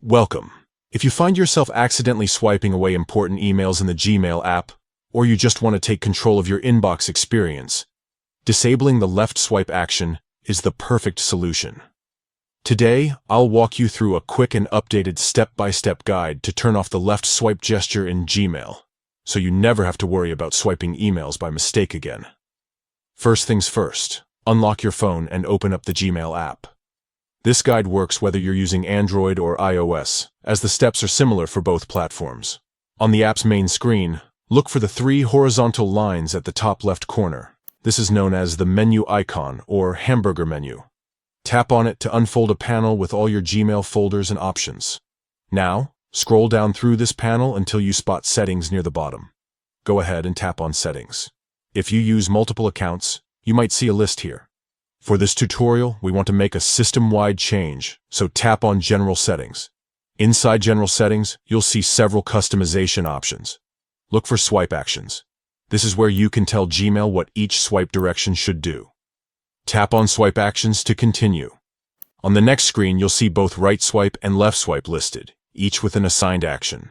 Welcome. If you find yourself accidentally swiping away important emails in the Gmail app, or you just want to take control of your inbox experience, disabling the left swipe action is the perfect solution. Today, I'll walk you through a quick and updated step-by-step guide to turn off the left swipe gesture in Gmail, so you never have to worry about swiping emails by mistake again. First things first, unlock your phone and open up the Gmail app. This guide works whether you're using Android or iOS, as the steps are similar for both platforms. On the app's main screen, look for the three horizontal lines at the top left corner. This is known as the menu icon or hamburger menu. Tap on it to unfold a panel with all your Gmail folders and options. Now, scroll down through this panel until you spot Settings near the bottom. Go ahead and tap on Settings. If you use multiple accounts, you might see a list here. For this tutorial, we want to make a system-wide change, so tap on General Settings. Inside General Settings, you'll see several customization options. Look for Swipe Actions. This is where you can tell Gmail what each swipe direction should do. Tap on Swipe Actions to continue. On the next screen, you'll see both right swipe and left swipe listed, each with an assigned action.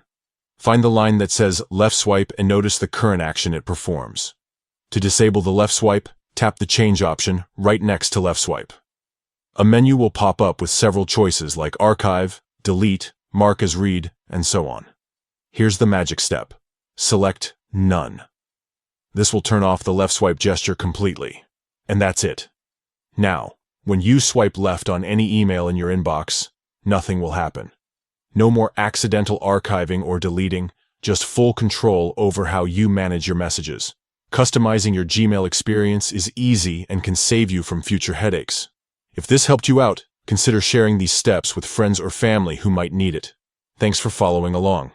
Find the line that says left swipe and notice the current action it performs. To disable the left swipe, tap the Change option right next to left swipe. A menu will pop up with several choices like Archive, Delete, Mark as Read, and so on. Here's the magic step. Select None. This will turn off the left swipe gesture completely. And that's it. Now, when you swipe left on any email in your inbox, nothing will happen. No more accidental archiving or deleting, just full control over how you manage your messages. Customizing your Gmail experience is easy and can save you from future headaches. If this helped you out, consider sharing these steps with friends or family who might need it. Thanks for following along.